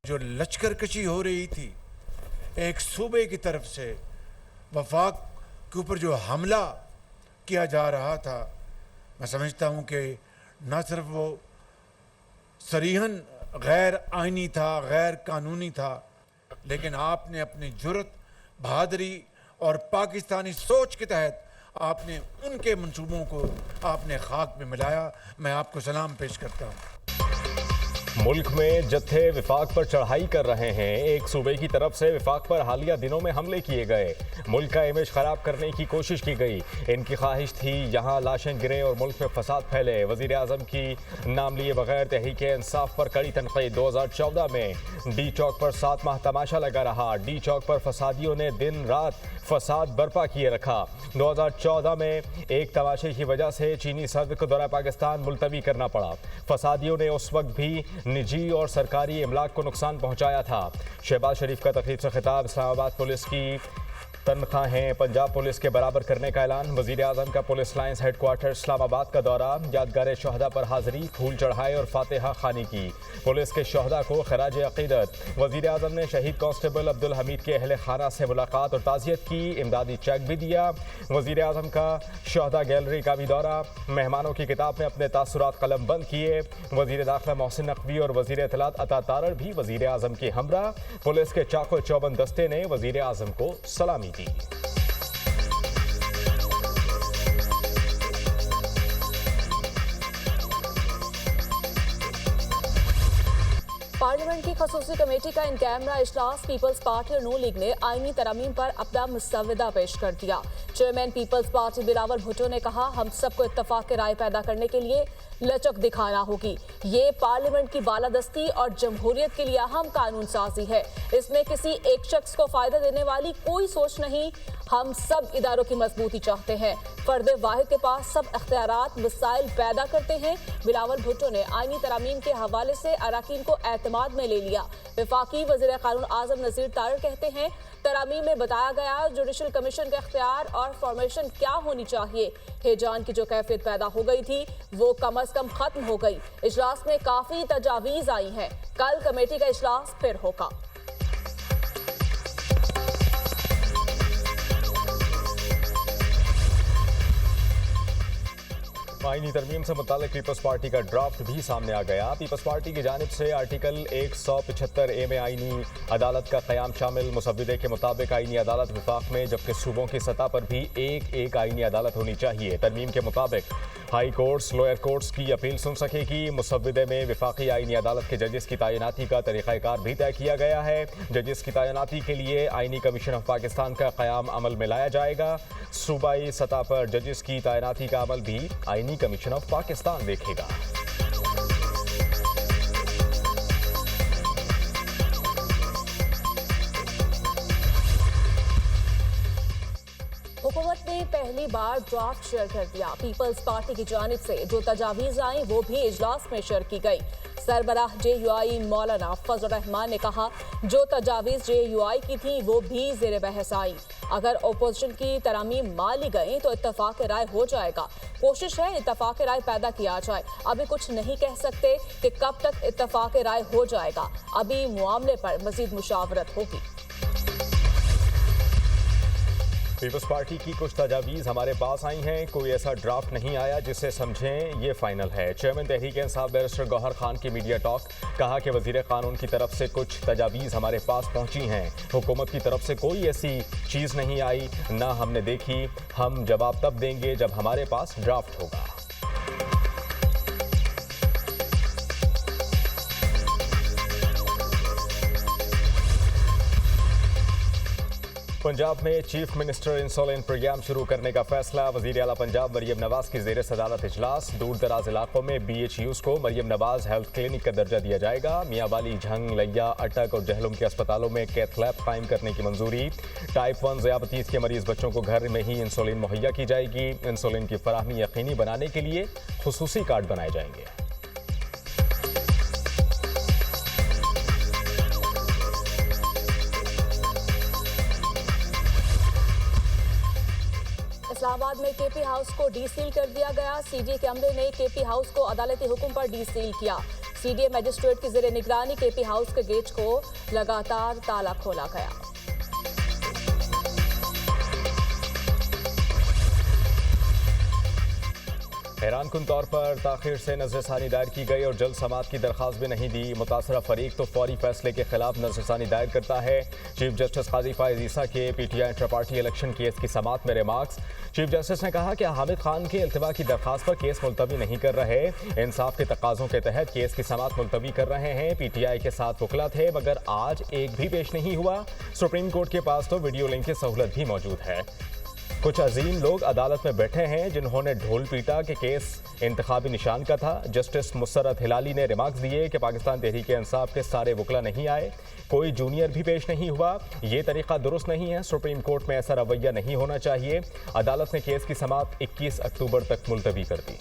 जो लश्करकशी हो रही थी एक सूबे की तरफ से वफाक के ऊपर जो हमला किया जा रहा था, मैं समझता हूँ कि न सिर्फ वो सरीहन गैर आइनी था, गैर कानूनी था, लेकिन आपने अपनी जुर्रत, बहादुरी और पाकिस्तानी सोच के तहत आपने उनके मंसूबों को आपने खाक में मिलाया। मैं आपको सलाम पेश करता हूँ। मुल्क में जत्थे विफाक पर चढ़ाई कर रहे हैं। एक सूबे की तरफ से विफाक पर हालिया दिनों में हमले किए गए, मुल्क का इमेज खराब करने की कोशिश की गई। इनकी ख्वाहिश थी यहाँ लाशें गिरें और मुल्क में फसाद फैले। वजीर आजम की नाम लिए बगैर तहरीक इंसाफ पर कड़ी तनकीद। 2014 में डी चौक पर 7 माह तमाशा लगा रहा। डी चौक पर फसादियों ने दिन रात फसाद बर्पा किए रखा। 2014 में एक तमाशे की वजह से चीनी सदर को दौरा पाकिस्तान मुलतवी करना पड़ा। फसादियों ने उस वक्त भी निजी और सरकारी इमलाक को नुकसान पहुंचाया था। शहबाज शरीफ का तकरीब से खिताब। इस्लामाबाद पुलिस की तनख्वाहें पंजाब पुलिस के बराबर करने का ऐलान। वजीर आजम का पुलिस लाइन्स हेडक्वार्टर इस्लामाबाद का दौरा। यादगार शहदा पर हाजिरी, फूल चढ़ाए और फातिहा खानी की। पुलिस के शहदा को खराज अकीदत। वजीर आजम ने शहीद कांस्टेबल अब्दुल हमीद के अहल खाना से मुलाकात और ताज़ियत की। इमदादी चेक भी दिया। वजीर आजम का शहदा गैलरी का भी दौरा। मेहमानों की किताब में अपने तासुरात कलम बंद किए। वजीर दाखिला मोहसिन नकवी और वजीर इत्तलात अता तारड़ भी वजीर आजम के हमरा। पुलिस के चाको चौबंद दस्ते ने वजीर आजम को सलामी दी। पार्लियामेंट की खसूसी कमेटी का इन कैमरा इजलास पीपल्स पार्टी और नू लीग ने आईनी तरमीम पर अपना मुसव्वदा पेश कर दिया। Chairman People's Party Bilawal Bhutto ने कहा, हम सबको इत्तफाक की राय पैदा करने के लिए लचक दिखाना होगी। ये पार्लियामेंट की बालादस्ती और जमहूरियत के लिए अहम कानून साजी है। इसमें किसी एक शख्स को फायदा देने वाली कोई सोच नहीं। हम सब इदारों की मजबूती चाहते हैं। फर्द वाहिद के पास सब इख्तियारात मसाइल पैदा करते हैं। बिलावल भुट्टो ने आईनी तरामीम के हवाले से अराकीन को एतमाद में ले लिया। वफाकी वज़ीर कानून आजम नज़ीर तारड़ कहते हैं, तरामीम में बताया गया जुडिशल कमीशन के इख्तियार और फॉर्मेशन क्या होनी चाहिए। हेजान की जो कैफियत पैदा हो गई थी वो कम अज कम खत्म हो गई। इजलास में काफी तजावीज आई हैं। कल कमेटी का इजलास फिर होगा। आईनी तरमीम से मुतालिक पीपल्स पार्टी का ड्राफ्ट भी सामने आ गया। पीपल्स पार्टी की जानिब से आर्टिकल 175A में आईनी अदालत का क़याम शामिल। मुसव्विदे के मुताबिक आईनी अदालत विफाक में, जबकि सूबों की सतह पर भी एक आईनी अदालत होनी चाहिए। तरमीम के मुताबिक हाई कोर्ट्स, लोअर कोर्ट्स की अपील सुन सकेगी। मुसव्विदे में विफाकी आईनी अदालत के जजेस की तैनाती का तरीक़ाकार भी तय किया गया है। जजेस की तैनाती के लिए आईनी कमीशन ऑफ पाकिस्तान का क़याम अमल में लाया जाएगा। सूबाई सतह पर जजेस की तैनाती का अमल भी आईनी कमीशन ऑफ पाकिस्तान देखेगा। हुकूमत ने पहली बार ड्राफ्ट शेयर कर दिया। पीपल्स पार्टी की जानिब से जो तजावीज आई वो भी इजलास में शेयर की गई। सरबराह JUI मौलाना फजल रहमान ने कहा, जो तजावीज JUI की थी वो भी ज़ेर बहस आई। अगर ओपोजिशन की तरामीम मान ली गई तो इत्तफाक राय हो जाएगा। कोशिश है इत्तफाक राय पैदा किया जाए। अभी कुछ नहीं कह सकते कि कब तक इत्तफाक राय हो जाएगा। अभी मामले पर मजीद मुशावरत होगी। पीपल्स पार्टी की कुछ तजावीज़ हमारे पास आई हैं। कोई ऐसा ड्राफ्ट नहीं आया जिसे समझें ये फाइनल है। चेयरमैन तहरीक इंसाफ बैरिस्टर गौहर खान की मीडिया टॉक। कहा कि वज़ीर कानून की तरफ से कुछ तजावीज़ हमारे पास पहुंची हैं। हुकूमत की तरफ से कोई ऐसी चीज़ नहीं आई, ना हमने देखी। हम जवाब तब देंगे जब हमारे पास ड्राफ्ट होगा। पंजाब में चीफ मिनिस्टर इंसोलिन प्रोग्राम शुरू करने का फैसला। वज़ीर आला पंजाब मरियम नवाज की ज़ेर सदारत इजलास। दूर दराज इलाकों में BHUs को मरियम नवाज हेल्थ क्लिनिक का दर्जा दिया जाएगा। मियाँ वाली, झंग, लैया, अटक और जहलुम के अस्पतालों में कैथ लैब कायम करने की मंजूरी। टाइप 1 ज़ियाबतीस के मरीज बच्चों को घर में ही इंसोलिन मुहैया की जाएगी। इंसोलिन की फराहमी यकीनी बनाने के लिए खुसूसी कार्ड बनाए जाएंगे। इस्लामाबाद इलाहाबाद में केपी हाउस को डीसील कर दिया गया। सीडीए के अमले ने केपी हाउस को अदालती हुक्म पर डीसील किया। सीडीए मजिस्ट्रेट की जेर निगरानी केपी हाउस के गेट को लगातार ताला खोला गया। हैरानकुन तौर पर ताखिर से नजरसानी दायर की गई और जल्द समाअत की दरख्वास्त भी नहीं दी। मुतासरा फरीक तो फौरी फैसले के खिलाफ नजरसानी दायर करता है। चीफ जस्टिस काजी फायज ईसा के PTI inter party election case की समाअत में रिमार्क्स। चीफ जस्टिस ने कहा कि हामिद खान के इल्तिवा की दरख्वास्त पर केस मुलतवी नहीं कर रहे, इंसाफ के तकाजों के तहत केस की समाअत मुलतवी कर रहे हैं। पीटीआई के 7 वकला थे मगर आज एक भी पेश नहीं हुआ। सुप्रीम कोर्ट के पास तो वीडियो लिंक की सहूलत भी मौजूद है। कुछ अजीम लोग अदालत में बैठे हैं जिन्होंने ढोल पीटा कि केस इंतखाबी निशान का था। जस्टिस मुसर्रत हिलाली ने रिमार्क्स दिए कि पाकिस्तान तहरीक इंसाफ के सारे वकला नहीं आए, कोई जूनियर भी पेश नहीं हुआ। ये तरीका दुरुस्त नहीं है। सुप्रीम कोर्ट में ऐसा रवैया नहीं होना चाहिए। अदालत ने केस की समाअत 21 अक्टूबर तक मुलतवी कर दी।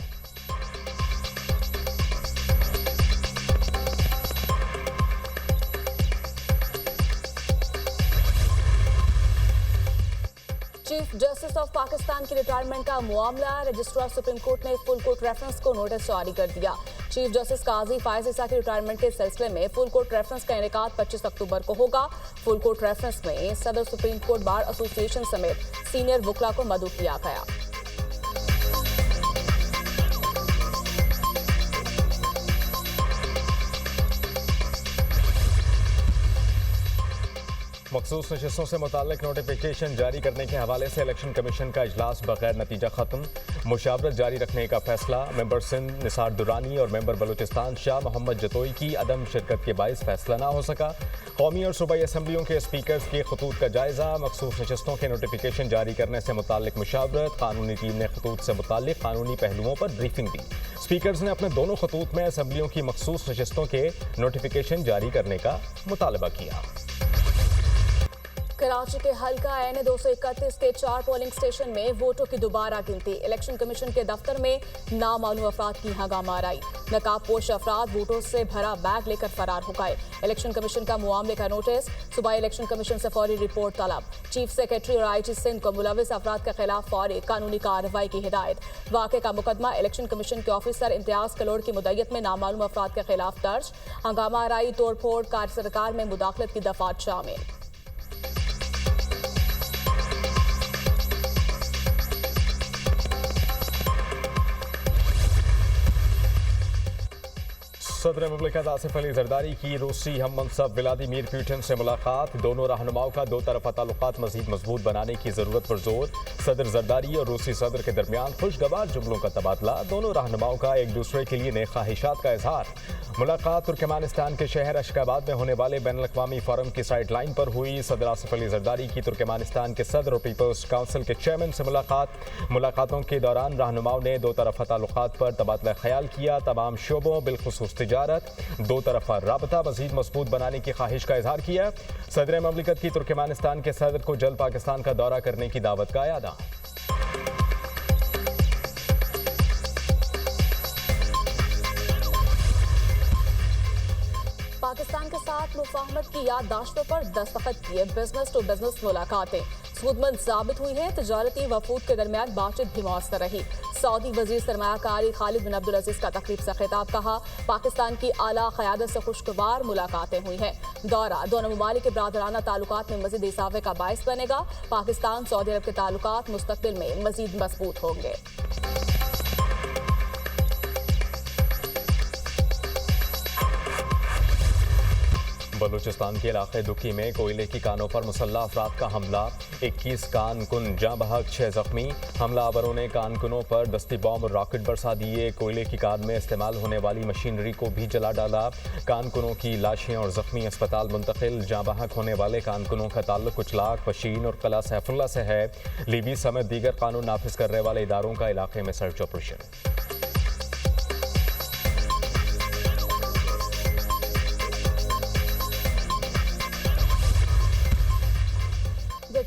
चीफ जस्टिस ऑफ पाकिस्तान की रिटायरमेंट का मामला, रजिस्ट्रार सुप्रीम कोर्ट ने फुल कोर्ट रेफरेंस को नोटिस जारी कर दिया। चीफ जस्टिस काजी फायज ईसा की रिटायरमेंट के सिलसिले में फुल कोर्ट रेफरेंस का इनेकाद 25 अक्टूबर को होगा। फुल कोर्ट रेफरेंस में सदर सुप्रीम कोर्ट बार एसोसिएशन समेत सीनियर वकला को मदऊ किया गया। मखसूस नशिस्तों से मुताल्लिक नोटिफिकेशन जारी करने के हवाले से इलेक्शन कमीशन का इजलास बगैर नतीजा खत्म। मुशावरत जारी रखने का फैसला। मेंबर सिंध निसार दुरानी और मेंबर बलूचिस्तान शाह मोहम्मद जतोई की अदम शिरकत के बाइस फैसला ना हो सका। कौमी और सूबाई असम्बलियों के स्पीकर्स के खतूत का जायजा। मखसूस नशिस्तों के नोटिफिकेशन जारी करने से मुताल्लिक मुशावरत। कानूनी टीम ने खतूत से मुताल्लिक कानूनी पहलुओं पर ब्रीफिंग दी। स्पीकर्स ने अपने दोनों खतूत में असम्बलियों की मखसूस नशिस्तों के नोटिफिकेशन जारी करने का मुतालबा किया। कराची के हल्का एन 231 के 4 पोलिंग स्टेशन में वोटों की दोबारा गिनती। इलेक्शन कमीशन के दफ्तर में नामालूम अफराद की हंगामाराई। नकाबपोश अफराद वोटों से भरा बैग लेकर फरार हो गए। इलेक्शन कमीशन का मामले का नोटिस। सूबाई इलेक्शन कमीशन से फौरी रिपोर्ट तलब। चीफ सेक्रेटरी और आईजी सिंध को मुलविस अफराद के खिलाफ फौरी कानूनी कार्रवाई की हिदायत। वाक़े का मुकदमा इलेक्शन कमीशन के ऑफिसर इम्तियाज कलोड़ की मुद्दत में नामालूम अफराद के खिलाफ दर्ज। हंगामाराई, तोड़फोड़, कार सरकार में मुदाखलत की दफात शामिल। सदर मुमलिकत आसिफ अली जरदारी की रूसी हम मनसब व्लादिमीर पुतिन से मुलाकात। दोनों रहनुमाओं का दो तरफा ताल्लुकात मजीद मजबूत बनाने की जरूरत पर जोर। सदर जरदारी और रूसी सदर के दरमियान खुशगवार जुमलों का तबादला। दोनों रहनुमाओं का एक दूसरे के लिए नए ख्वाहिशात का इजहार। मुलाकात तुर्कमेनिस्तान के शहर अशकाबाद में होने वाले बैनुल अक़वामी फोरम की साइड लाइन पर हुई। सदर आसिफ अली जरदारी की तुर्कमेनिस्तान के सदर और पीपल्स काउंसिल के चेयरमैन से मुलाकातों के दौरान रहनुमाओं ने दो तरफा ताल्लुकात पर तबादला ख्याल किया। तमाम शोबों बिलखुसूस तिजारत, दो तरफा राबता मजीद मजबूत बनाने की ख्वाहिश का इजहार किया। सदर ममलिकत की तुर्कमेनिस्तान के सदर को जल्द पाकिस्तान का दौरा करने की दावत का यादा। पाकिस्तान के साथ मुफाहमत की याददाश्तों पर दस्तखत किए। बिजनेस टू बिजनेस मुलाकातें सूदमंद साबित हुई हैं। तजारती वफूद के दरमियान बातचीत भी मौसर रही। सऊदी वजीर सरमायाकारी खालिद बिन अब्दुल अजीज का तकरीब से खिताब। कहा, पाकिस्तान की आला क़यादत से खुशगवार मुलाकातें हुई हैं। दौरा दोनों ममालिक के बरादराना ताल्लुकात में मजीद इजाफे का बायस बनेगा। पाकिस्तान सऊदी अरब के ताल्लुकात मुस्तकबिल में मजीद मजबूत होंगे। बलूचिस्तान के इलाके दुखी में कोयले की कानों पर मुसल्लह अफराद का हमला। 21 कानकुन जाँ बहक, 6 जख्मी। हमलावरों ने कानकुनों पर दस्ती बॉम्ब और रॉकेट बरसा दिए। कोयले की कार में इस्तेमाल होने वाली मशीनरी को भी जला डाला। कानकुनों की लाशें और जख्मी अस्पताल मुंतकिल। जाँ बहक होने वाले कानकुनों का ताल्लुक कुचलाक, पशीन और कला सैफुल्ला से है। लीबी समेत दीगर कानून नाफिज करने वाले इदारों का इलाके में सर्च ऑपरेशन।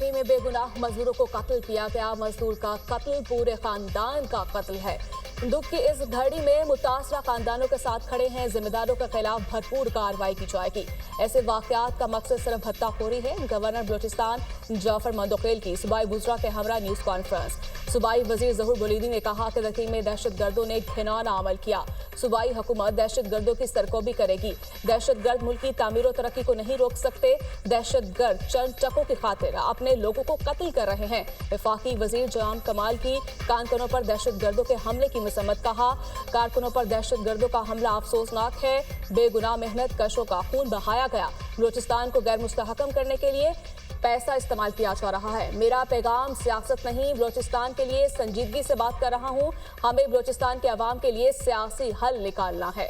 में बेगुनाह मजदूरों को कत्ल किया गया। मजदूर का कत्ल पूरे खानदान का कत्ल है। दुख की इस घड़ी में मुतासरा खानदानों के साथ खड़े हैं, जिम्मेदारों के खिलाफ भरपूर कार्रवाई की जाएगी। ऐसे वाकयात का मकसद सिर्फ भत्ताखोरी है। गवर्नर बलूचिस्तान जाफर मंदोखेल की सूबाई बुजरा के हमरा न्यूज कॉन्फ्रेंस। सूबाई वजीर ज़हूर बुलीदी ने कहा कि दखी में दहशतगर्दों ने घिनौना अमल किया। सूबाई हुकूमत दहशतगर्दों की सरकोबी करेगी। दहशतगर्द मुल्क की तामीर और तरक्की को नहीं रोक सकते। दहशतगर्द चंद टकों की खातिर अपने लोगों को कत्ल कर रहे हैं। वफाकी वजीर जाम कमाल की कारकुनों पर दहशतगर्दों के हमले की मसम्मत। कहा, कारकुनों पर दहशतगर्दों का हमला अफसोसनाक है। बेगुनाह मेहनत कशों का खून बहाया गया। बलूचिस्तान को गैर मुस्तहकम करने के लिए पैसा इस्तेमाल किया जा रहा है। मेरा पैगाम सियासत नहीं, बलूचिस्तान के लिए संजीदगी से बात कर रहा हूं। हमें बलूचिस्तान के अवाम के लिए सियासी हल निकालना है।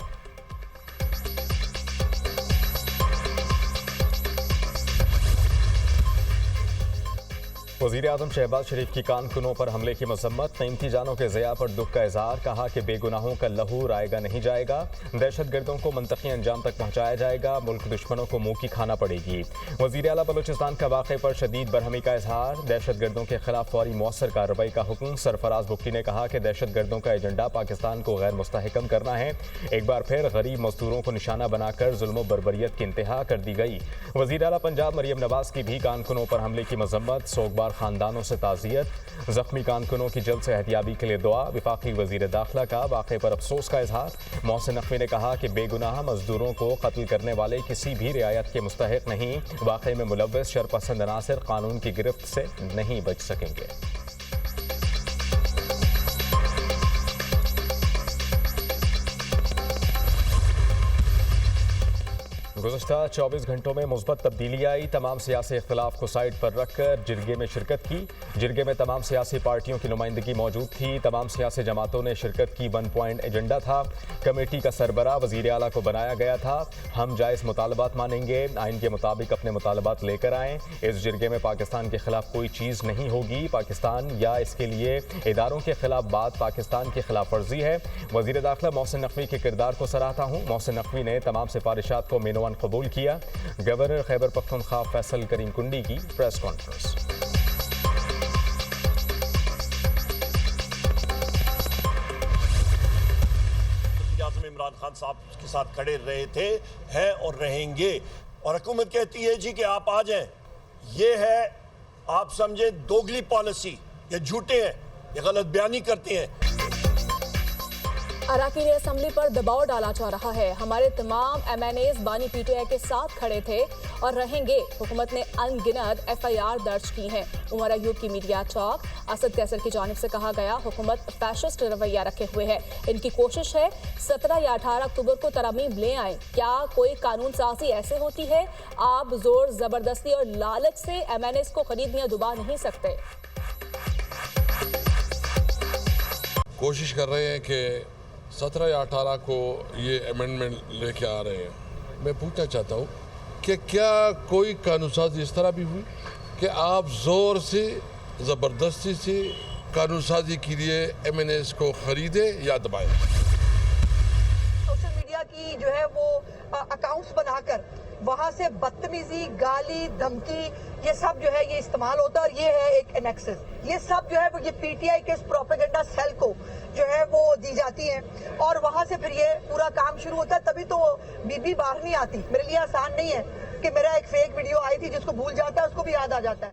वज़ीर आज़म शहबाज शरीफ की कारकुनों पर हमले की मसम्मत। कीमती जानों के ज़िया पर दुख का इजहार। कहा कि बेगुनाहों का लहू रायगा नहीं जाएगा। दहशतगर्दों को मंतकी अंजाम तक पहुँचाया जाएगा। मुल्क दुश्मनों को मुँह की खाना पड़ेगी। वज़ीर आला बलूचिस्तान का वाक़े पर शदीद बरहमी का इजहार। दहशतगर्दों के खिलाफ फौरी मौसर कार्रवाई का हुक्म। सरफराज बुक्की ने कहा कि दहशतगर्दों का एजेंडा पाकिस्तान को गैर मुस्तहकम करना है। एक बार फिर गरीब मजदूरों को निशाना बनाकर जुल्म बर्बरियत की इंतहा कर दी गई। वज़ीर आला पंजाब मरियम नवाज की भी कारकुनों पर हमले की मजम्मत। सोगबार खानदानों से ताज़ियत। जख्मी कारकुनों की जल्द से एहतियाबी के लिए दुआ। वफाकी वज़ीर दाखिला का वाक़े पर अफसोस का इजहार। मोहसिन नकवी ने कहा कि बेगुनाह मजदूरों को कत्ल करने वाले किसी भी रियायत के मुस्तहिक नहीं। वाक़े में मुलव्वस शरपसंद अनासिर कानून की गिरफ्त से नहीं बच सकेंगे। गुज़श्ता 24 घंटों में मुस्बत तब्दीली आई। तमाम सियासी इख्तिलाफ को साइड पर रखकर जिरगे में शिरकत की। जिरगे में तमाम सियासी पार्टियों की नुमाइंदगी मौजूद थी। तमाम सियासी जमातों ने शिरकत की। 1 पॉइंट एजेंडा था। कमेटी का सरबराह वज़ीर आला को बनाया गया था। हम जायज़ मुतालबात मानेंगे, आइन के मुताबिक अपने मुतालबात लेकर आएँ। इस जिरगे में पाकिस्तान के खिलाफ कोई चीज़ नहीं होगी। पाकिस्तान या इसके लिए इदारों के खिलाफ बात पाकिस्तान की खिलाफ वर्जी है। वज़ीर दाखिला मोहसिन नकवी के किरदार को सराहता हूँ। मोहसिन नकवी ने तमाम सिफारिशात को मेनोवन कबूल किया। गवर्नर खैबर पख्तूनख्वा फैसल करीम कुंडी की प्रेस कॉन्फ्रेंस। आज़म इमरान खान साहब के साथ खड़े रहे थे, हैं और रहेंगे। और हुकूमत कहती है जी कि आप आ जाएं। ये है, आप समझे, दोगली पॉलिसी। ये झूठे हैं, ये गलत बयानी करते हैं। अराकीन असम्बली पर दबाव डाला जा रहा है। हमारे तमाम MNAs बानी PTI के साथ खड़े थे और रहेंगे। हुकूमत ने अनगिनत FIR दर्ज की हैं। उमर अयूब की मीडिया टॉक। असद कैसर की जानिब से कहा गया, हुकूमत फैशिस्ट रवैया रखे हुए है। इनकी कोशिश है 17 या 18 अक्टूबर को तरमीम ले आए। क्या कोई कानून साजी ऐसे होती है? आप जोर जबरदस्ती और लालच से MNAs को खरीदने दुबा नहीं सकते। कोशिश कर रहे हैं कि 17 या 18 को ये अमेंडमेंट लेके आ रहे हैं। मैं पूछना चाहता हूँ कि क्या कोई कानून साजी इस तरह भी हुई कि आप जोर से ज़बरदस्ती से कानून साजी के लिए MNAs को खरीदे या दबाए? सोशल मीडिया की जो है वो अकाउंट्स बनाकर वहाँ से बदतमीजी, गाली, धमकी, ये सब जो है ये इस्तेमाल होता है। और ये है एक एनेक्सिस। ये सब जो है वो ये PTI के प्रोपेगेंडा सेल को जो है वो दी जाती है और वहाँ से फिर ये पूरा काम शुरू होता है। तभी तो बीबी बाहर नहीं आती। मेरे लिए आसान नहीं है कि मेरा एक फेक वीडियो आई थी, जिसको भूल जाता है उसको भी याद आ जाता है।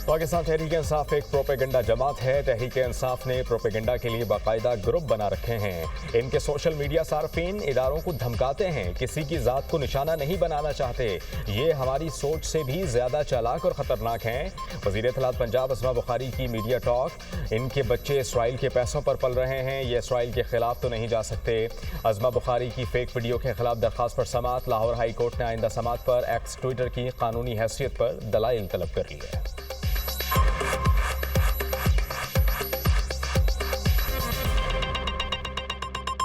पाकिस्तान तहरीक इंसाफ एक प्रोपेगेंडा जमात है। तहरीक इंसाफ ने प्रोपेगेंडा के लिए बाकायदा ग्रुप बना रखे हैं। इनके सोशल मीडिया सार्फिन इदारों को धमकाते हैं, किसी की ज़ात को निशाना नहीं बनाना चाहते। ये हमारी सोच से भी ज़्यादा चालाक और ख़तरनाक हैं। वज़ीर इत्तलात पंजाब अस्मा बुखारी की मीडिया टॉक। इनके बच्चे इसराइल के पैसों पर पल रहे हैं, ये इसराइल के खिलाफ तो नहीं जा सकते। अस्मा बुखारी की फेक वीडियो के खिलाफ दरख्वास्त पर समात। लाहौर हाई कोर्ट ने आइंदा समात पर एक्स ट्विटर की कानूनी हैसियत पर दलाइल तलब कर ली है।